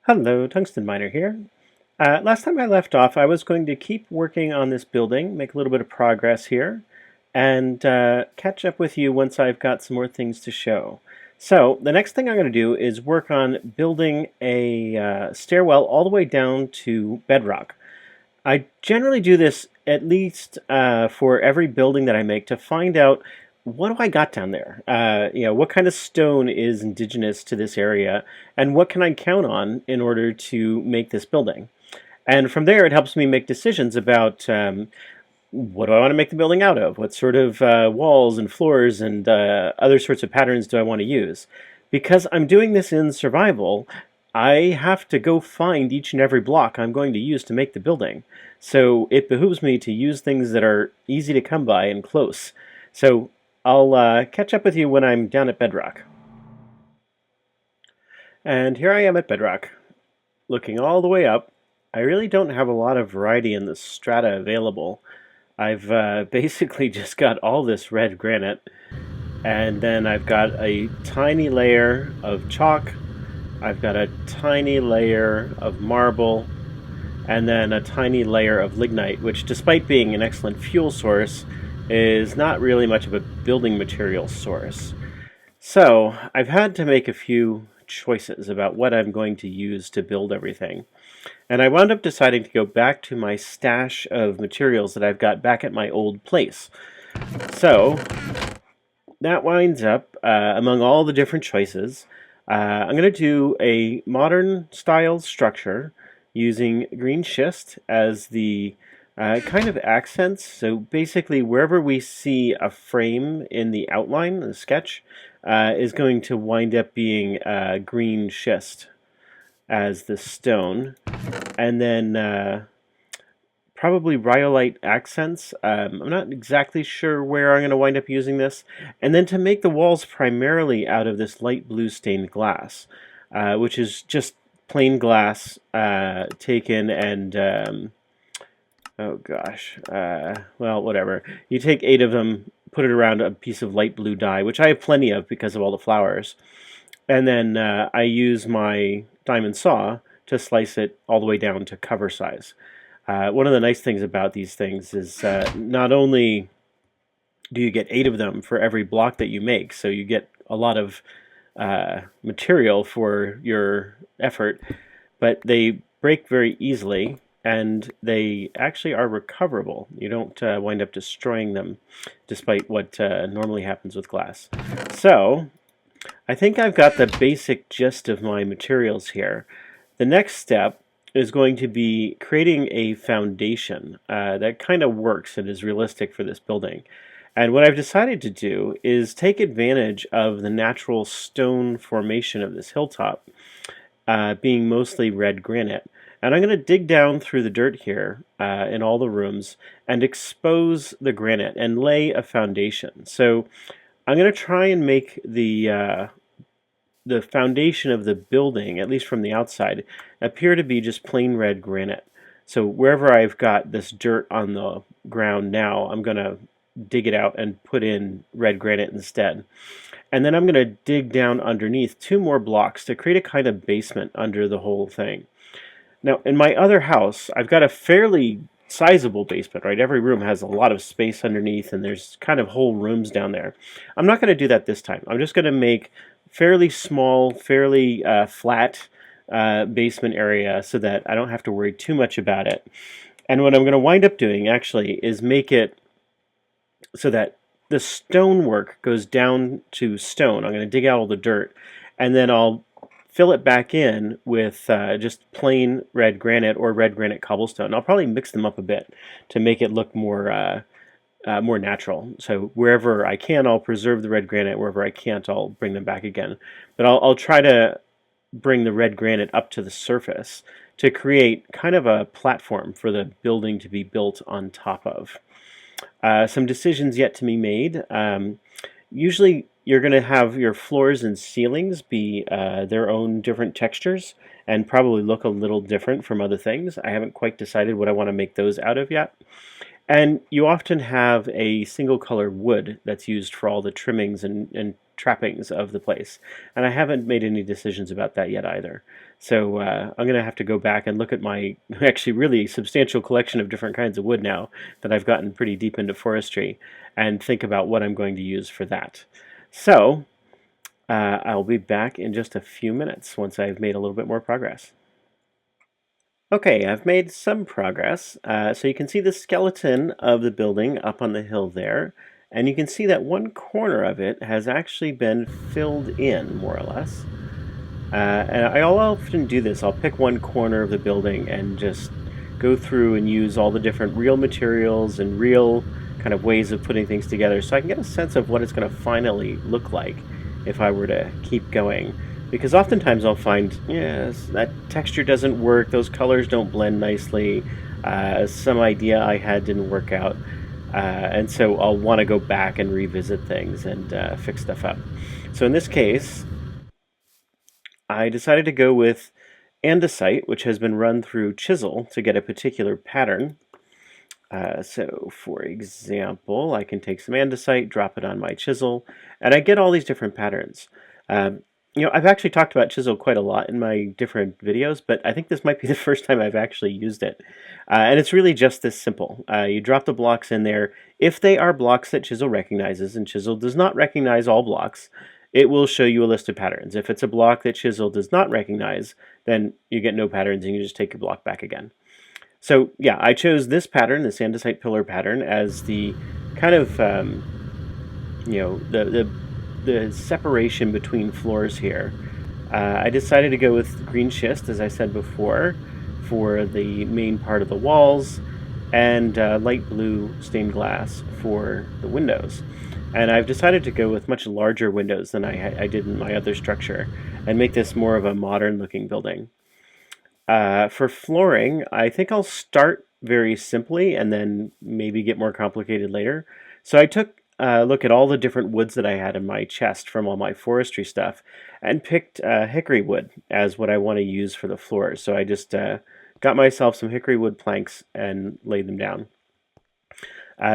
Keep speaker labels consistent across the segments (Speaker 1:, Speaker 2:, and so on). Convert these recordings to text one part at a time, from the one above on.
Speaker 1: Hello, Tungsten Miner here. Last time I left off, I was going to keep working on this building, make a little bit of progress here, and catch up with you once I've got some more things to show. So the next thing I'm going to do is work on building a stairwell all the way down to bedrock. I generally do this at least for every building that I make to find out what do I got down there? What kind of stone is indigenous to this area, and what can I count on in order to make this building? And from there, it helps me make decisions about what do I want to make the building out of? What sort of walls and floors and other sorts of patterns do I want to use? Because I'm doing this in survival, I have to go find each and every block I'm going to use to make the building. So it behooves me to use things that are easy to come by and close. So I'll catch up with you when I'm down at bedrock. And here I am at bedrock, looking all the way up. I really don't have a lot of variety in the strata available. I've basically just got all this red granite, and then I've got a tiny layer of chalk, I've got a tiny layer of marble, and then a tiny layer of lignite, which, despite being an excellent fuel source, is not really much of a building material source. So I've had to make a few choices about what I'm going to use to build everything. And I wound up deciding to go back to my stash of materials that I've got back at my old place. So that winds up, among all the different choices, I'm going to do a modern style structure using green schist as the kind of accents. So basically, wherever we see a frame in the outline, the sketch, is going to wind up being green schist as the stone. And then probably rhyolite accents. I'm not exactly sure where I'm going to wind up using this. And then to make the walls primarily out of this light blue stained glass, which is just plain glass taken and oh gosh, well, whatever. You take 8 of them, put it around a piece of light blue dye, which I have plenty of because of all the flowers. And then I use my diamond saw to slice it all the way down to cover size. One of the nice things about these things is not only do you get 8 of them for every block that you make, so you get a lot of material for your effort, but they break very easily, and they actually are recoverable. You don't wind up destroying them, despite what normally happens with glass. So I think I've got the basic gist of my materials here. The next step is going to be creating a foundation that kind of works and is realistic for this building. And what I've decided to do is take advantage of the natural stone formation of this hilltop, being mostly red granite. And I'm going to dig down through the dirt here in all the rooms and expose the granite and lay a foundation. So I'm going to try and make the foundation of the building, at least from the outside, appear to be just plain red granite. So wherever I've got this dirt on the ground now, I'm going to dig it out and put in red granite instead. And then I'm going to dig down underneath 2 more blocks to create a kind of basement under the whole thing. Now, in my other house, I've got a fairly sizable basement, right? Every room has a lot of space underneath, and there's kind of whole rooms down there. I'm not going to do that this time. I'm just going to make fairly small, fairly flat basement area so that I don't have to worry too much about it. And what I'm going to wind up doing, actually, is make it so that the stonework goes down to stone. I'm going to dig out all the dirt, and then I'll fill it back in with just plain red granite or red granite cobblestone. I'll probably mix them up a bit to make it look more more natural. So wherever I can, I'll preserve the red granite. Wherever I can't, I'll bring them back again. But I'll try to bring the red granite up to the surface to create kind of a platform for the building to be built on top of. Some decisions yet to be made. Usually you're going to have your floors and ceilings be their own different textures and probably look a little different from other things. I haven't quite decided what I want to make those out of yet. And you often have a single color wood that's used for all the trimmings and trappings of the place. And I haven't made any decisions about that yet either. So I'm going to have to go back and look at my actually really substantial collection of different kinds of wood now that I've gotten pretty deep into forestry and think about what I'm going to use for that. So I'll be back in just a few minutes once I've made a little bit more progress. Okay, I've made some progress. So you can see the skeleton of the building up on the hill there, and you can see that one corner of it has actually been filled in, more or less. And I'll often do this. I'll pick one corner of the building and just go through and use all the different real materials and real kind of ways of putting things together so I can get a sense of what it's going to finally look like if I were to keep going. Because oftentimes I'll find, yes, that texture doesn't work, those colors don't blend nicely, some idea I had didn't work out, and so I'll want to go back and revisit things and fix stuff up. So in this case, I decided to go with andesite, which has been run through Chisel to get a particular pattern. So for example, I can take some andesite, drop it on my chisel, and I get all these different patterns. I've actually talked about Chisel quite a lot in my different videos, but I think this might be the first time I've actually used it. And it's really just this simple. You drop the blocks in there. If they are blocks that Chisel recognizes, and Chisel does not recognize all blocks, it will show you a list of patterns. If it's a block that Chisel does not recognize, then you get no patterns and you just take your block back again. So yeah, I chose this pattern, this andesite pillar pattern, as the kind of, the separation between floors here. I decided to go with green schist, as I said before, for the main part of the walls, and light blue stained glass for the windows. And I've decided to go with much larger windows than I did in my other structure, and make this more of a modern looking building. For flooring, I think I'll start very simply and then maybe get more complicated later. So I took a look at all the different woods that I had in my chest from all my forestry stuff and picked hickory wood as what I want to use for the floors. So I just got myself some hickory wood planks and laid them down.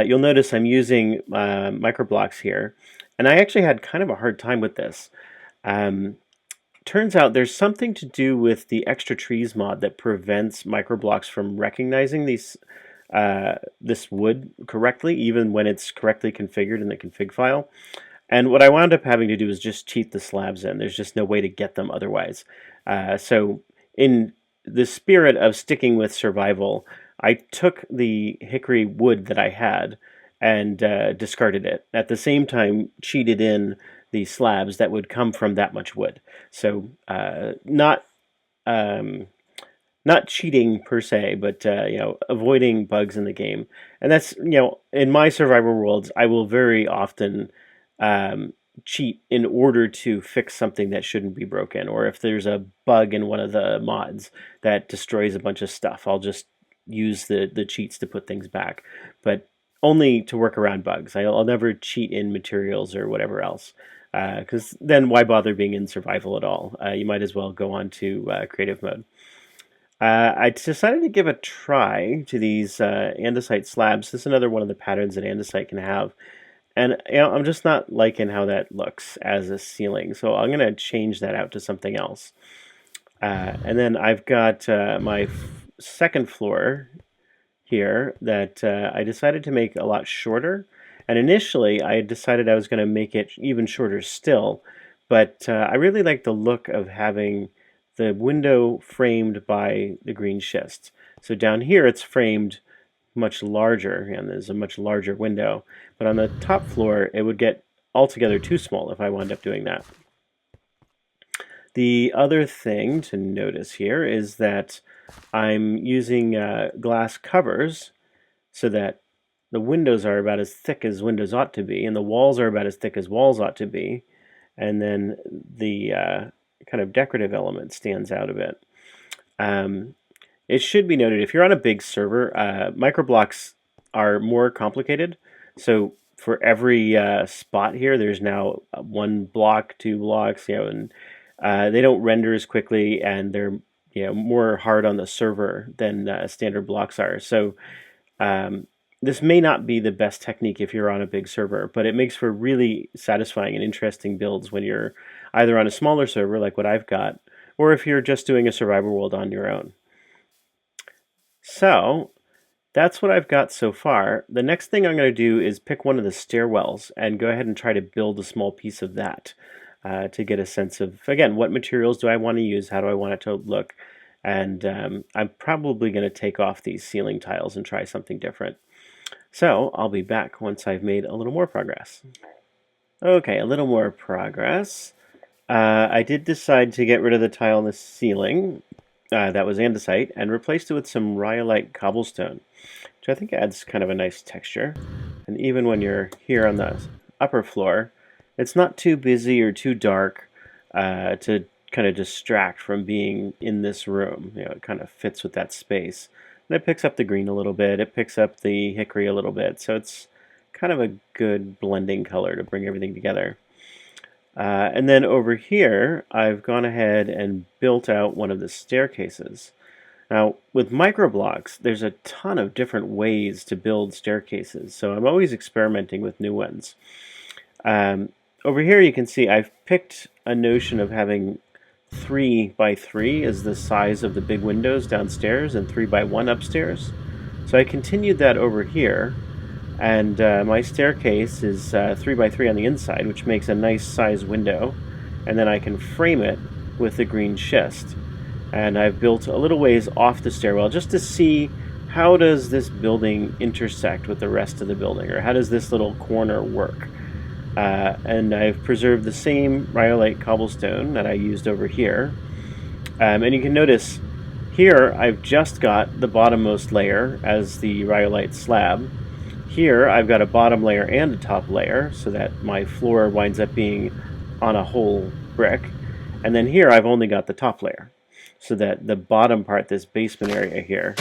Speaker 1: You'll notice I'm using microblocks here, and I actually had kind of a hard time with this. Turns out there's something to do with the extra trees mod that prevents microblocks from recognizing this wood correctly, even when it's correctly configured in the config file. And what I wound up having to do is just cheat the slabs in. There's just no way to get them otherwise. So in the spirit of sticking with survival, I took the hickory wood that I had and discarded it. At the same time, cheated in the slabs that would come from that much wood. So not cheating per se, but avoiding bugs in the game. And that's, in my survival worlds, I will very often cheat in order to fix something that shouldn't be broken, or if there's a bug in one of the mods that destroys a bunch of stuff, I'll just use the cheats to put things back, but only to work around bugs. I'll never cheat in materials or whatever else, because then why bother being in survival at all? You might as well go on to creative mode. I decided to give a try to these andesite slabs. This is another one of the patterns that andesite can have. And I'm just not liking how that looks as a ceiling. So I'm going to change that out to something else. And then I've got my second floor here that I decided to make a lot shorter. And initially I decided I was going to make it even shorter still. But I really like the look of having the window framed by the green schist. So down here it's framed much larger, and there's a much larger window. But on the top floor, it would get altogether too small if I wound up doing that. The other thing to notice here is that I'm using glass covers so that the windows are about as thick as windows ought to be, and the walls are about as thick as walls ought to be, and then the kind of decorative element stands out a bit. It should be noted, if you're on a big server, microblocks are more complicated. So for every spot here, there's now 1 block, 2 blocks, and they don't render as quickly, and they're more hard on the server than standard blocks are. So This may not be the best technique if you're on a big server, but it makes for really satisfying and interesting builds when you're either on a smaller server like what I've got, or if you're just doing a survival world on your own. So that's what I've got so far. The next thing I'm going to do is pick one of the stairwells and go ahead and try to build a small piece of that to get a sense of, again, what materials do I want to use, how do I want it to look, and I'm probably going to take off these ceiling tiles and try something different. So I'll be back once I've made a little more progress. Okay, a little more progress. I did decide to get rid of the tile in the ceiling that was andesite and replaced it with some rhyolite cobblestone, which I think adds kind of a nice texture. And even when you're here on the upper floor, it's not too busy or too dark to kind of distract from being in this room. You know, it kind of fits with that space. And it picks up the green a little bit, it picks up the hickory a little bit, so it's kind of a good blending color to bring everything together. And then over here, I've gone ahead and built out one of the staircases. Now, with microblocks, there's a ton of different ways to build staircases, so I'm always experimenting with new ones. Over here you can see I've picked a notion of having 3 by 3 as the size of the big windows downstairs and 3 by 1 upstairs. So I continued that over here, and my staircase is 3 by 3 on the inside, which makes a nice size window, and then I can frame it with the green schist. And I've built a little ways off the stairwell just to see how does this building intersect with the rest of the building, or how does this little corner work. And I've preserved the same rhyolite cobblestone that I used over here. And you can notice here I've just got the bottommost layer as the rhyolite slab. Here I've got a bottom layer and a top layer so that my floor winds up being on a whole brick. And then here I've only got the top layer, so that the bottom part, this basement area here,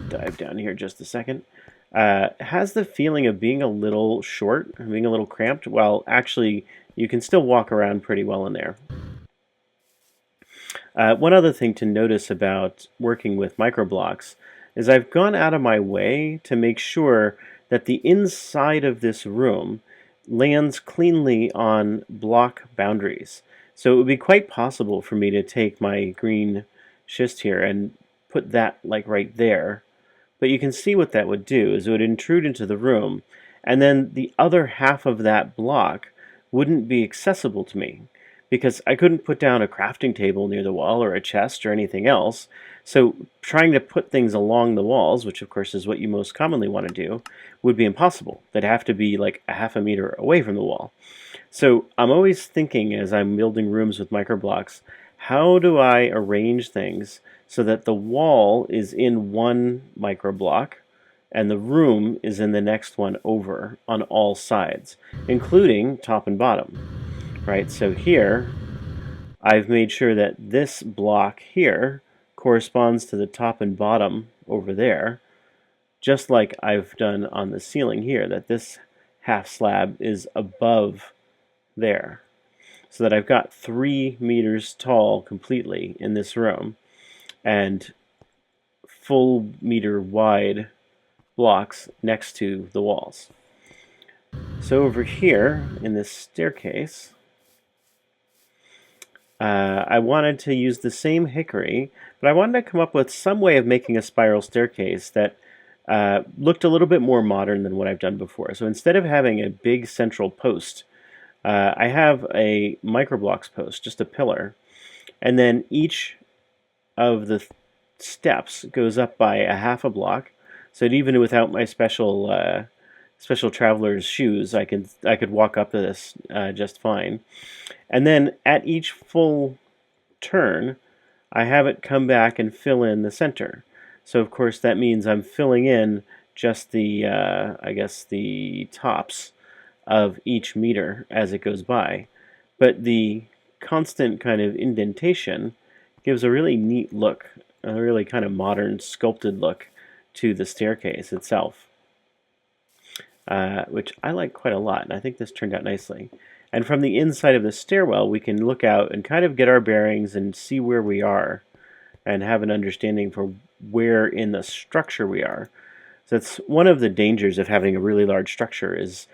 Speaker 1: dive down here just a second, has the feeling of being a little short, being a little cramped, while actually you can still walk around pretty well in there. One other thing to notice about working with microblocks is I've gone out of my way to make sure that the inside of this room lands cleanly on block boundaries. So it would be quite possible for me to take my green schist here and put that like right there. But you can see what that would do is it would intrude into the room, and then the other half of that block wouldn't be accessible to me because I couldn't put down a crafting table near the wall or a chest or anything else. So trying to put things along the walls, which of course is what you most commonly want to do, would be impossible. They'd have to be like a half a meter away from the wall. So I'm always thinking as I'm building rooms with microblocks, how do I arrange things so that the wall is in one microblock and the room is in the next one over on all sides, including top and bottom. Right, so here I've made sure that this block here corresponds to the top and bottom over there, just like I've done on the ceiling here, that this half slab is above there, so that I've got 3 meters tall completely in this room and full meter wide blocks next to the walls. So over here in this staircase, I wanted to use the same hickory, but I wanted to come up with some way of making a spiral staircase that looked a little bit more modern than what I've done before. So instead of having a big central post, I have a microblocks post, just a pillar, and then each of the steps goes up by a half a block, so that even without my special traveler's shoes, I could walk up to this just fine. And then at each full turn, I have it come back and fill in the center. So of course that means I'm filling in just the, I guess, the tops of each meter as it goes by. But the constant kind of indentation gives a really neat look, a really kind of modern sculpted look to the staircase itself, which I like quite a lot, and I think this turned out nicely. And from the inside of the stairwell, we can look out and kind of get our bearings and see where we are and have an understanding for where in the structure we are. So that's one of the dangers of having a really large structure is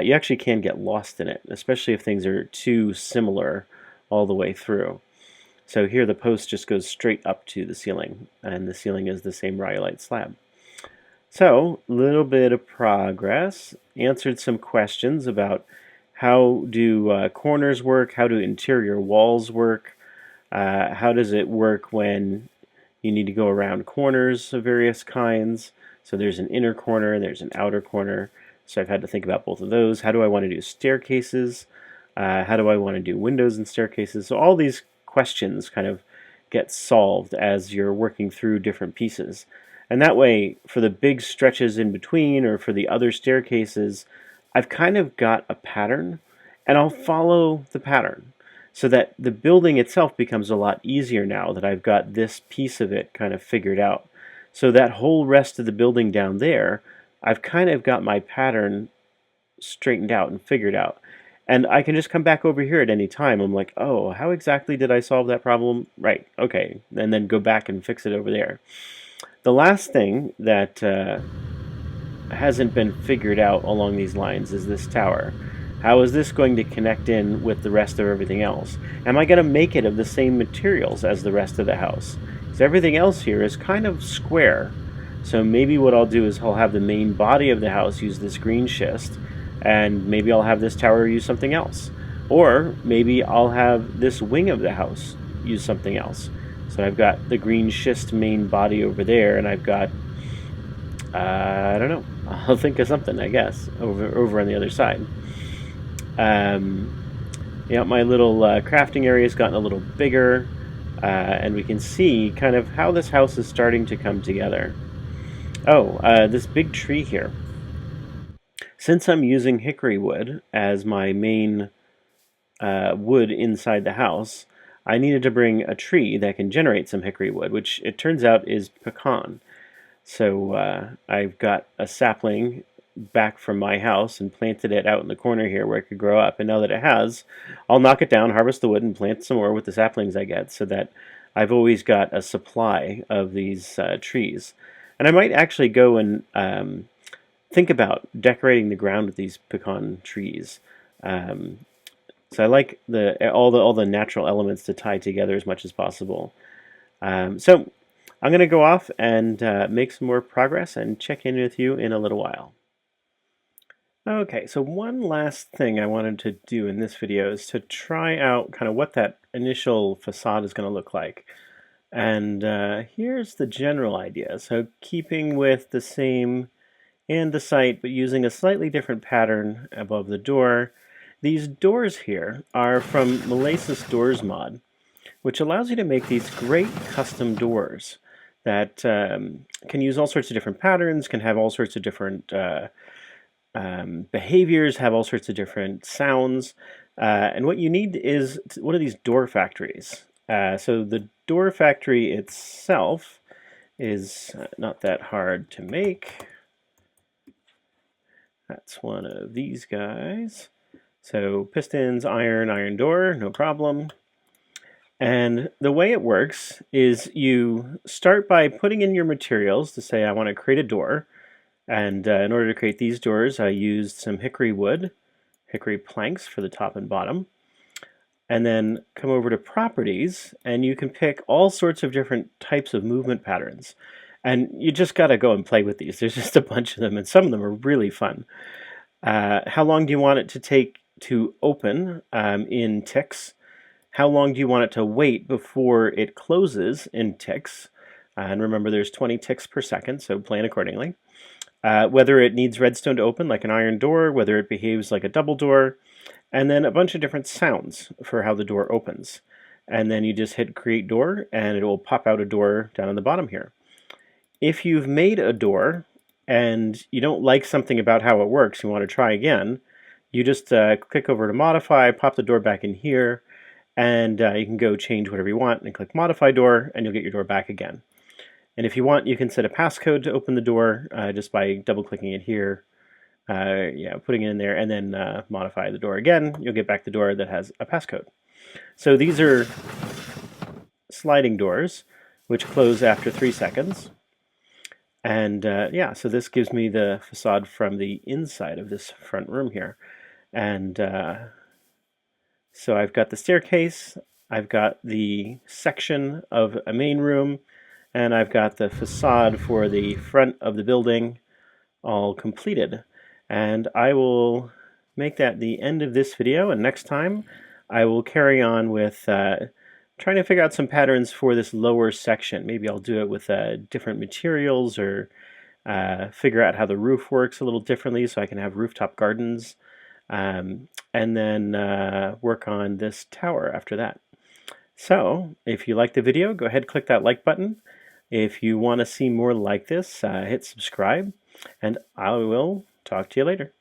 Speaker 1: you actually can get lost in it, especially if things are too similar all the way through. So here the post just goes straight up to the ceiling, and the ceiling is the same rhyolite slab. So, a little bit of progress. Answered some questions about how do corners work, how do interior walls work, how does it work when you need to go around corners of various kinds. So there's an inner corner and there's an outer corner. So I've had to think about both of those. How do I want to do staircases? How do I want to do windows and staircases? So all these questions kind of get solved as you're working through different pieces. And that way, for the big stretches in between or for the other staircases, I've kind of got a pattern, and I'll follow the pattern so that the building itself becomes a lot easier now that I've got this piece of it kind of figured out. So that whole rest of the building down there, I've kind of got my pattern straightened out and figured out. And I can just come back over here at any time. I'm like, oh, how exactly did I solve that problem? Right, okay. And then go back and fix it over there. The last thing that hasn't been figured out along these lines is this tower. How is this going to connect in with the rest of everything else? Am I going to make it of the same materials as the rest of the house? Because everything else here is kind of square. So maybe what I'll do is I'll have the main body of the house use this green schist, and maybe I'll have this tower use something else. Or maybe I'll have this wing of the house use something else. So I've got the green schist main body over there, and I've got, I don't know, I'll think of something, I guess, over on the other side. My little crafting area has gotten a little bigger, and we can see kind of how this house is starting to come together. Oh, this big tree here. Since I'm using hickory wood as my main wood inside the house, I needed to bring a tree that can generate some hickory wood, which it turns out is pecan. So I've got a sapling back from my house and planted it out in the corner here where it could grow up. And now that it has, I'll knock it down, harvest the wood, and plant some more with the saplings I get so that I've always got a supply of these trees. And I might actually go and think about decorating the ground with these pecan trees. So I like all the natural elements to tie together as much as possible. So I'm going to go off and make some more progress and check in with you in a little while. Okay, so one last thing I wanted to do in this video is to try out kind of what that initial facade is going to look like. And here's the general idea. So keeping with the same andesite, but using a slightly different pattern above the door. These doors here are from Malisis Doors mod, which allows you to make these great custom doors that can use all sorts of different patterns, can have all sorts of different behaviors, have all sorts of different sounds. And what you need is one of these door factories. So the door factory itself is not that hard to make. That's one of these guys. So pistons, iron door, no problem. And the way it works is you start by putting in your materials to say I want to create a door. And in order to create these doors, I used some hickory wood, hickory planks for the top and bottom. And then come over to properties, and you can pick all sorts of different types of movement patterns. And you just got to go and play with these. There's just a bunch of them, and some of them are really fun. How long do you want it to take to open in ticks? How long do you want it to wait before it closes in ticks? And remember, there's 20 ticks per second, so plan accordingly. Whether it needs redstone to open like an iron door, whether it behaves like a double door, and then a bunch of different sounds for how the door opens. And then you just hit create door, and it will pop out a door down on the bottom here. If you've made a door and you don't like something about how it works, you want to try again, you just click over to modify, pop the door back in here, and you can go change whatever you want and click modify door, and you'll get your door back again. And if you want, you can set a passcode to open the door just by double clicking it here, putting it in there, and then modify the door again. You'll get back the door that has a passcode. So these are sliding doors, which close after 3 seconds. And yeah, so this gives me the facade from the inside of this front room here. And so I've got the staircase, I've got the section of a main room, and I've got the facade for the front of the building all completed. And I will make that the end of this video, and next time I will carry on with trying to figure out some patterns for this lower section. Maybe I'll do it with different materials, or figure out how the roof works a little differently so I can have rooftop gardens, and then work on this tower after that. So if you like the video, go ahead and click that like button. If you want to see more like this, hit subscribe, and I will talk to you later.